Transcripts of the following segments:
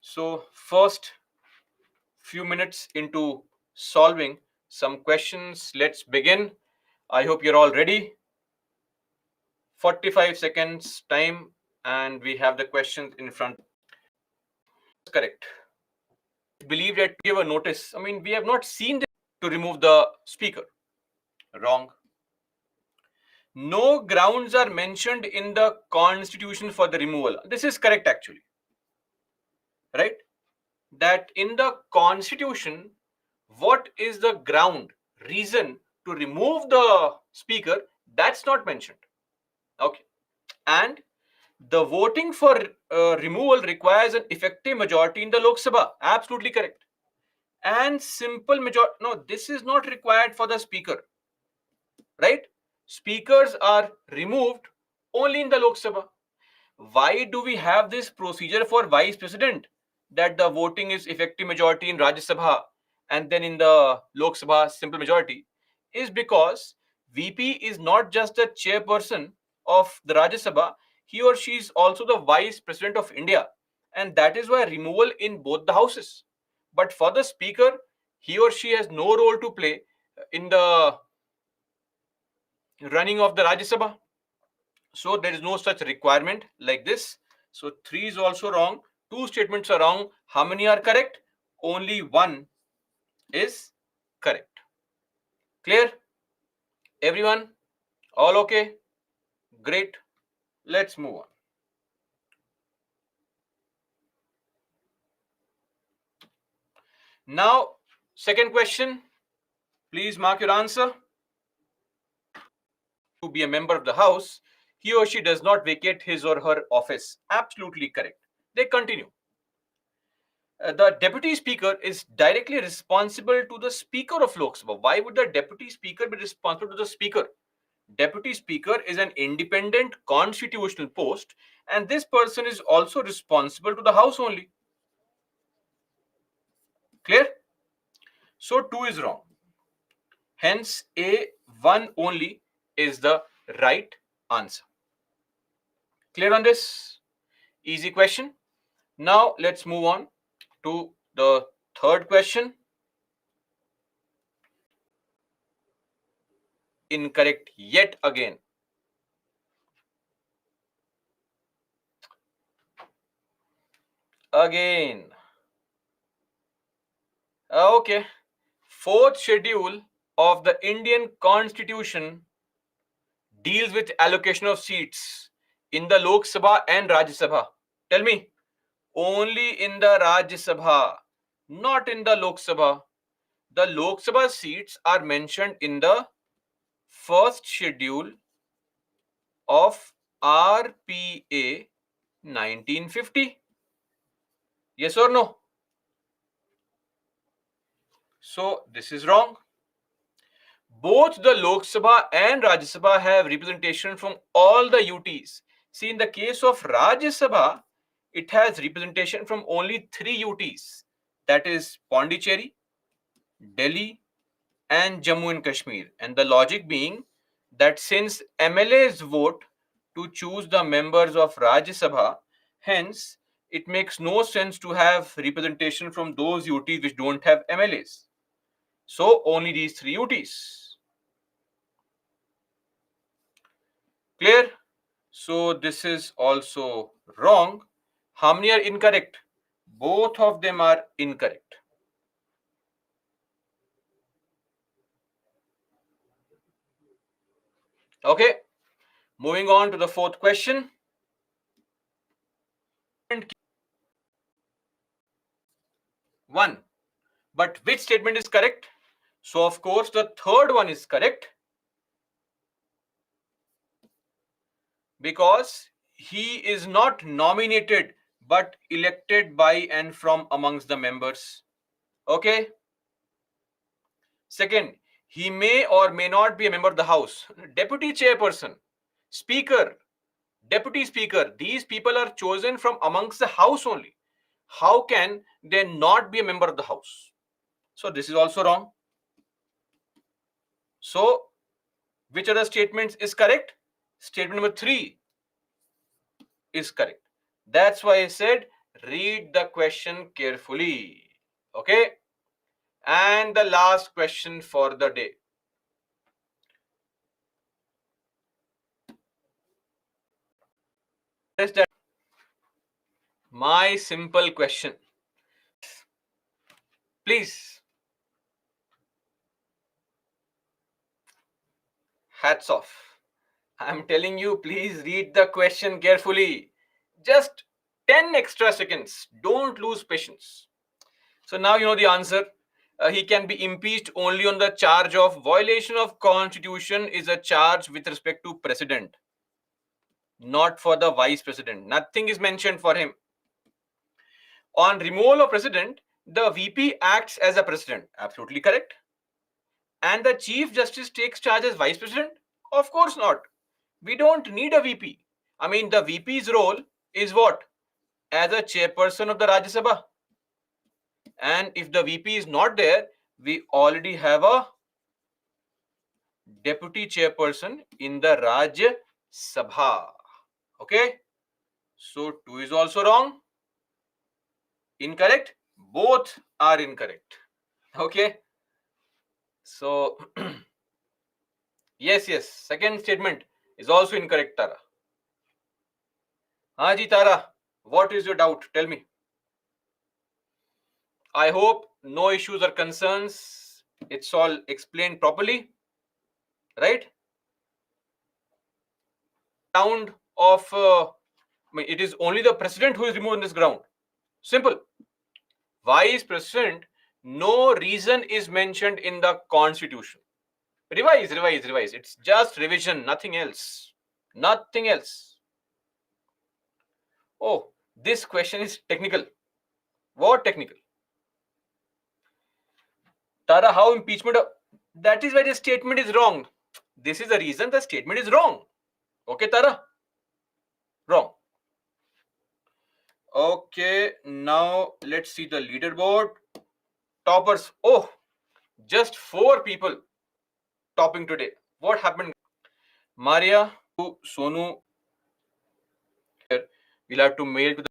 So first few minutes into solving some questions. Let's begin. I hope you're all ready. 45 seconds time and we have the questions in front. Correct. Believe that give a notice. I mean, we have not seen this to remove the speaker. Wrong. No grounds are mentioned in the constitution for the removal. This is correct actually. Right? That in the constitution, what is the ground, reason to remove the speaker? That's not mentioned. Okay. And the voting for removal requires an effective majority in the Lok Sabha. Absolutely correct. And simple majority. No, this is not required for the speaker. Right? Speakers are removed only in the Lok Sabha. Why do we have this procedure for vice president? That the voting is effective majority in Rajya Sabha and then in the Lok Sabha simple majority is because VP is not just the chairperson of the Rajya Sabha, he or she is also the vice president of India, and that is why removal in both the houses. But for the speaker, he or she has no role to play in the running of the Rajya Sabha. So there is no such requirement like this. So 3 is also wrong. 2 statements are wrong. How many are correct? Only 1 is correct. Clear? Everyone? All okay? Great. Let's move on. Now, second question. Please mark your answer. To be a member of the House, he or she does not vacate his or her office. Absolutely correct. They continue. The deputy speaker is directly responsible to the speaker of Lok Sabha. Why would the deputy speaker be responsible to the speaker? Deputy speaker is an independent constitutional post, and this person is also responsible to the House only. Clear? So 2 is wrong. Hence, A1 only is the right answer. Clear on this? Easy question. Now let's move on to the third question. Incorrect yet again. Okay. Fourth schedule of the Indian Constitution deals with allocation of seats in the Lok Sabha and Rajya Sabha. Tell me, only in the Rajya Sabha, not in the Lok Sabha. The Lok Sabha seats are mentioned in the first schedule of RPA 1950. Yes or no? So this is wrong. Both the Lok Sabha and Rajya Sabha have representation from all the UTs. See, in the case of Rajya Sabha, it has representation from only 3 UTs. That is Pondicherry, Delhi, and Jammu and Kashmir. And the logic being that since MLAs vote to choose the members of Rajya Sabha, hence it makes no sense to have representation from those UTs which don't have MLAs. So only these 3 UTs. Clear? So this is also wrong. How many are incorrect? Both of them are incorrect. Okay. Moving on to the fourth question. One. But which statement is correct? So of course the third one is correct. Because he is not nominated but elected by and from amongst the members. Okay. Second, he may or may not be a member of the House. Deputy chairperson, speaker, deputy speaker, these people are chosen from amongst the House only. How can they not be a member of the House? So this is also wrong. So which other statements is correct? Statement number 3 is correct. That's why I said Read the question carefully. Okay. And the last question for the day. Is that my simple question? Please. Hats off. I'm telling you, please read the question carefully. Just 10 extra seconds. Don't lose patience. So now you know the answer. He can be impeached only on the charge of violation of constitution is a charge with respect to president, not for the vice president. Nothing is mentioned for him. On removal of president, the VP acts as a president. Absolutely correct. And the chief justice takes charge as vice president? Of course not. We don't need a VP. I mean, the VP's role is what? As a chairperson of the Rajya Sabha. And if the VP is not there, we already have a deputy chairperson in the Rajya Sabha. Okay? So 2 is also wrong. Incorrect? Both are incorrect. Okay? So, yes. Second statement is also incorrect, Tara. Haji Tara, what is your doubt? Tell me. I hope no issues or concerns. It's all explained properly. Right? Ground of, it is only the president who is removed on this ground. Simple. Vice president, no reason is mentioned in the constitution. Revise. It's just revision, nothing else. Nothing else. Oh, this question is technical. What technical? Tara, how impeachment? That is why the statement is wrong. This is the reason the statement is wrong. Okay, Tara? Wrong. Okay, now let's see the leaderboard. Toppers. Oh, just 4 people topping today. What happened? Maria, Sonu, we'll have to mail to the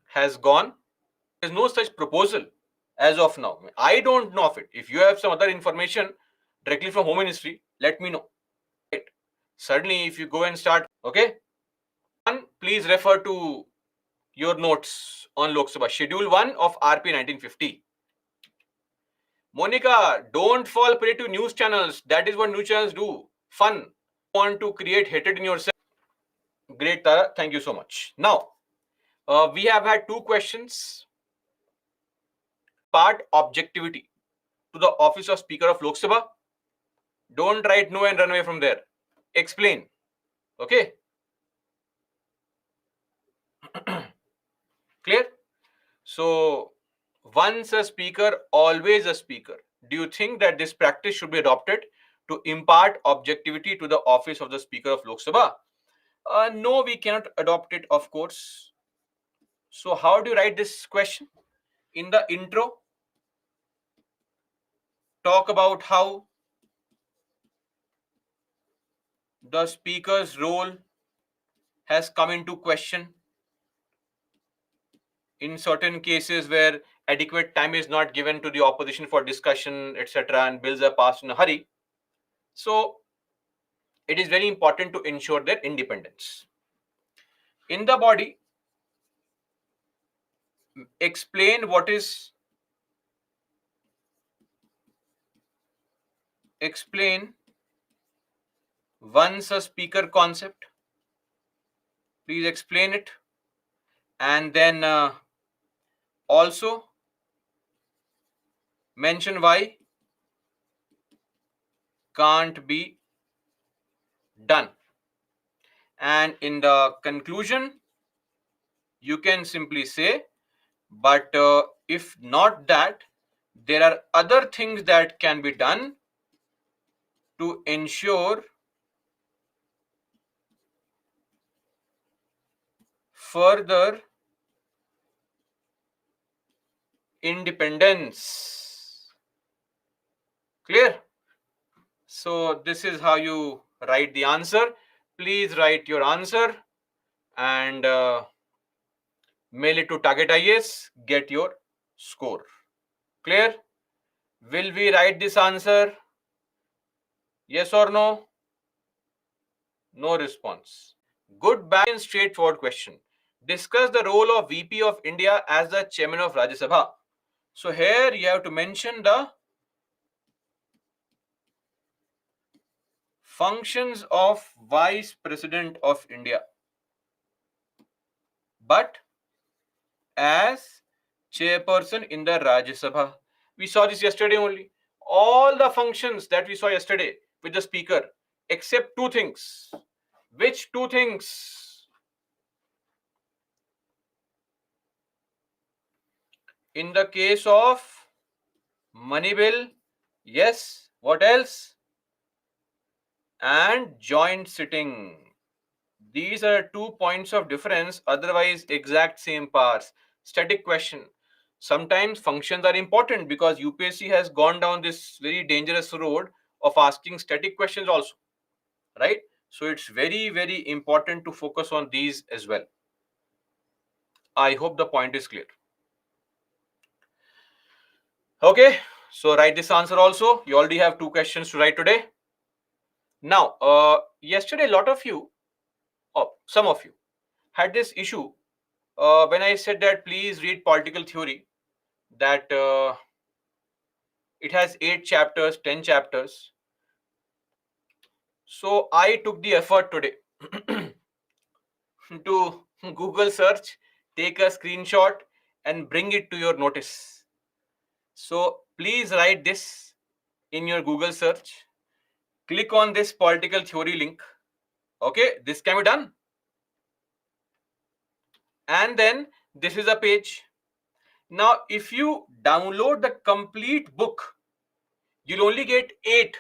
has gone. There's no such proposal as of now. I don't know of it. If you have some other information directly from Home Ministry, let me know. Right. Certainly, if you go and start, okay? Please refer to your notes on Lok Sabha. Schedule 1 of RP 1950. Monica, don't fall prey to news channels. That is what news channels do. Fun. Want to create hatred in yourself. Great, Tara. Thank you so much. Now, we have had 2 questions. Part objectivity to the office of Speaker of Lok Sabha. Don't write no and run away from there. Explain. Okay? Clear? So, once a speaker, always a speaker. Do you think that this practice should be adopted to impart objectivity to the office of the Speaker of Lok Sabha? No, we cannot adopt it, of course. So, how do you write this question? In the intro, talk about how the speaker's role has come into question in certain cases where adequate time is not given to the opposition for discussion, etc., and bills are passed in a hurry. So, it is very important to ensure their independence. In the body, explain what is once a speaker concept. Please explain it. And then also mention why can't be done. And in the conclusion, you can simply say, but if not that, there are other things that can be done to ensure further independence. Clear? So this is how you write the answer. Please write your answer and mail it to Target IAS, get your score. Clear? Will we write this answer? Yes or no? No response. Good, bad, and straightforward question. Discuss the role of VP of India as the chairman of Rajya Sabha. So here you have to mention the functions of Vice President of India. But as chairperson in the Rajya Sabha. We saw this yesterday only. All the functions that we saw yesterday with the speaker, except two things. Which two things? In the case of money bill, yes. What else? And joint sitting. These are 2 points of difference, otherwise exact same powers. Static question. Sometimes functions are important because UPSC has gone down this very dangerous road of asking static questions also, right? So it's very, very important to focus on these as well. I hope the point is clear. Okay, so write this answer also. You already have 2 questions to write today. Now, yesterday, a lot of you, or some of you, had this issue when I said that please read political theory, that it has 8 chapters, 10 chapters. So I took the effort today to Google search, take a screenshot, and bring it to your notice. So please write this in your Google search. Click on this political theory link. Okay, this can be done. And then this is a page. Now, if you download the complete book, you'll only get 8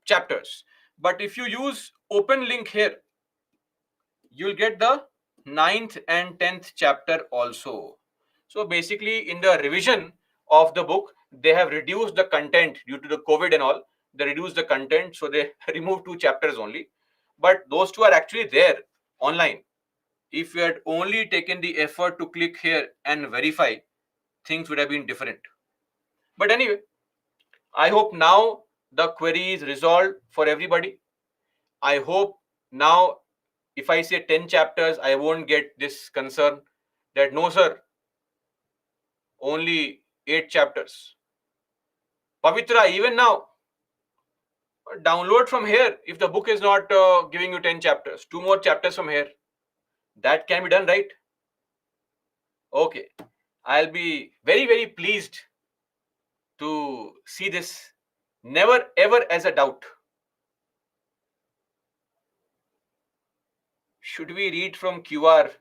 chapters. But if you use open link here, you'll get the 9th and 10th chapter also. So basically, in the revision of the book, they have reduced the content due to the COVID and all. They reduced the content, so they removed 2 chapters only. But those 2 are actually there online. If you had only taken the effort to click here and verify, things would have been different. But anyway, I hope now the query is resolved for everybody. I hope now if I say 10 chapters, I won't get this concern that no, sir, only 8 chapters. Pavitra, even now, download from here if the book is not giving you 10 chapters, 2 more chapters from here. That can be done, right? Okay. I'll be very, very pleased to see this. Never ever as a doubt. Should we read from QR?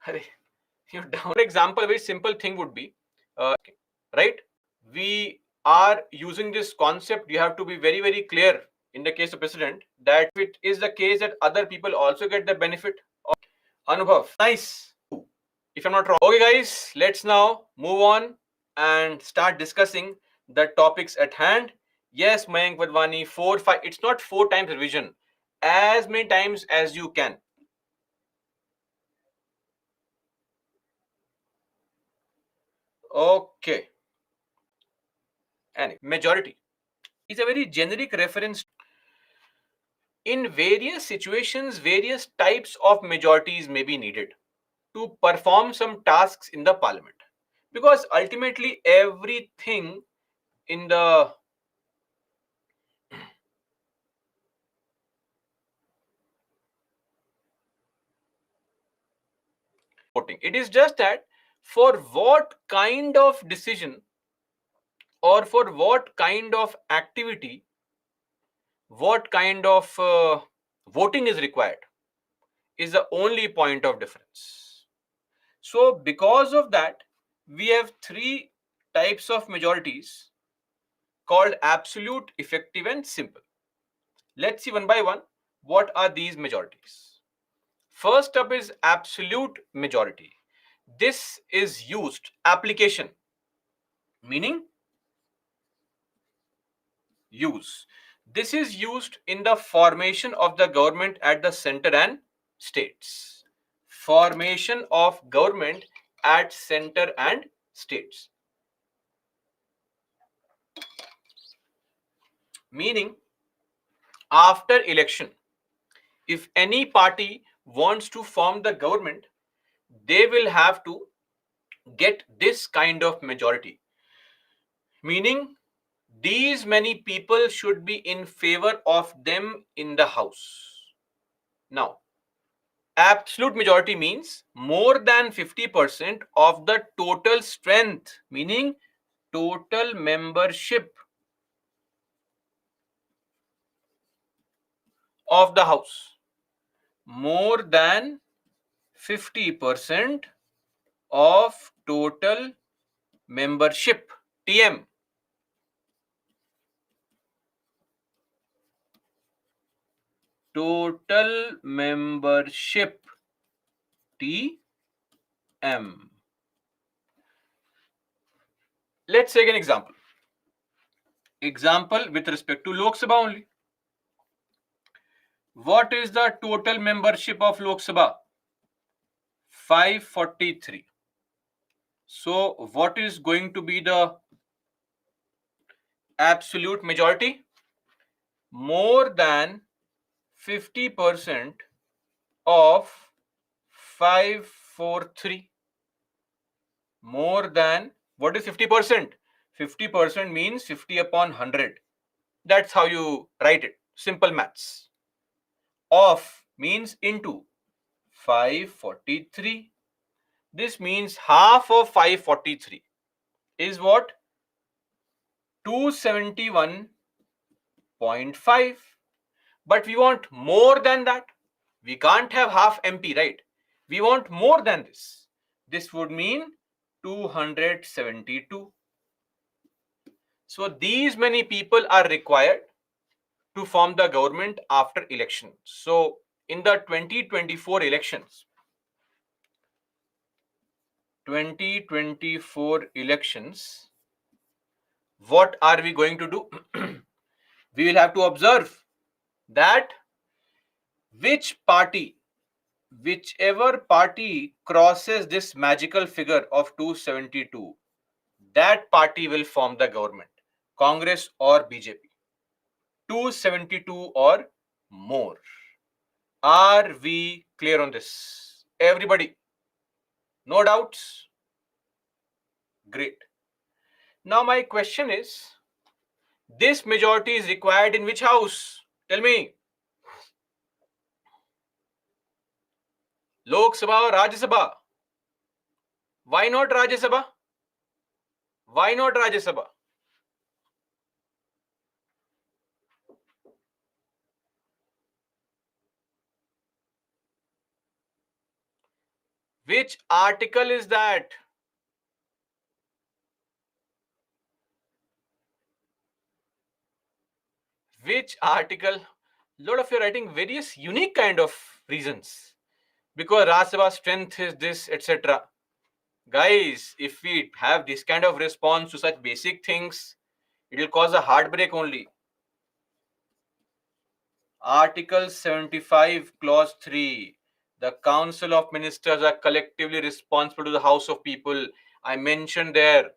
For example, a very simple thing would be, right? We are using this concept. You have to be very, very clear in the case of president that if it is the case that other people also get the benefit of Anubhab. Nice. If I'm not wrong. Okay, guys, let's now move on and start discussing the topics at hand. Yes, Mayank Vadwani, 4, 5. It's not 4 times revision. As many times as you can. Okay. And majority is a very generic reference. In various situations, various types of majorities may be needed to perform some tasks in the parliament. Because ultimately, everything in the voting, it is just that for what kind of decision or for what kind of activity, what kind of voting is required is the only point of difference. So because of that, we have 3 types of majorities called absolute, effective, and simple. Let's see one by one what are these majorities. First up is absolute majority. This is used, application, meaning use. This is used in the formation of the government at the center and states. formation of government at center and states. Meaning, after election, if any party wants to form the government, they will have to get this kind of majority. Meaning, these many people should be in favor of them in the house. Now, absolute majority means more than 50% of the total strength, meaning total membership of the house. More than 50% of total membership, TM. Total membership, TM. Let's take an example. Example with respect to Lok Sabha only. What is the total membership of Lok Sabha? 543. So what is going to be the absolute majority? More than 50% of 543. More than, what is 50%? 50% means 50 upon 100. That's how you write it. Simple maths. Of means into 543. This means half of 543 is what? 271.5. But we want more than that. We can't have half MP, right? We want more than this. This would mean 272. So these many people are required to form the government after election. So in the 2024 elections, what are we going to do? We will have to observe that whichever party crosses this magical figure of 272, that party will form the government, Congress or BJP. 272 or more. Are we clear on this? Everybody? No doubts? Great. Now my question is, this majority is required in which house? Tell me. Lok Sabha or Rajya Sabha? Why not Rajya Sabha? Why not Rajya Sabha? Which article is that? Which article? Lot of you are writing various unique kind of reasons. Because Rajya Sabha strength is this, etc. Guys, if we have this kind of response to such basic things, it will cause a heartbreak only. Article 75, Clause 3. The Council of Ministers are collectively responsible to the House of People. I mentioned there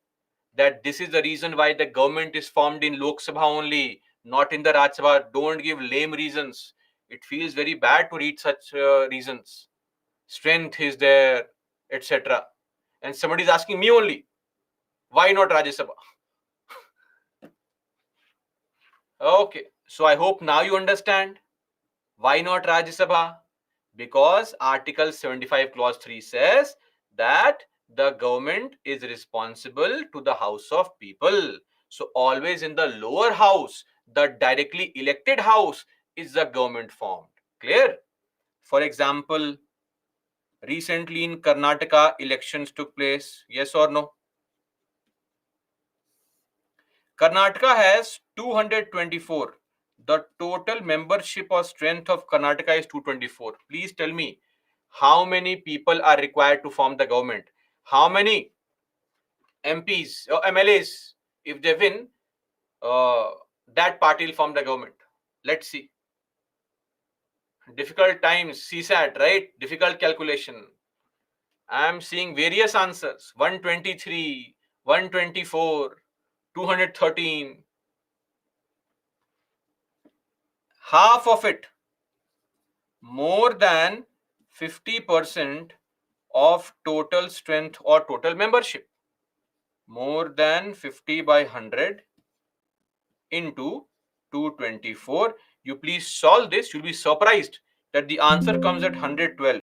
that this is the reason why the government is formed in Lok Sabha only, not in the Rajya Sabha. Don't give lame reasons. It feels very bad to read such reasons. Strength is there, etc. And somebody is asking me only, why not Rajya Sabha? Okay, so I hope now you understand. Why not Rajya Sabha? Because Article 75 Clause 3 says that the government is responsible to the House of People. So always in the lower house, the directly elected house, is the government formed. Clear? For example, recently in Karnataka, elections took place. Yes or no? Karnataka has 224. The total membership or strength of Karnataka is 224. Please tell me, how many people are required to form the government? How many MPs or MLAs, if they win, that party will form the government? Let's see. Difficult times, CSAT, right? Difficult calculation. I am seeing various answers: 123, 124, 213. Half of it, more than 50% of total strength or total membership. More than 50 by 100 into 224. You please solve this. You'll be surprised that the answer comes at 112.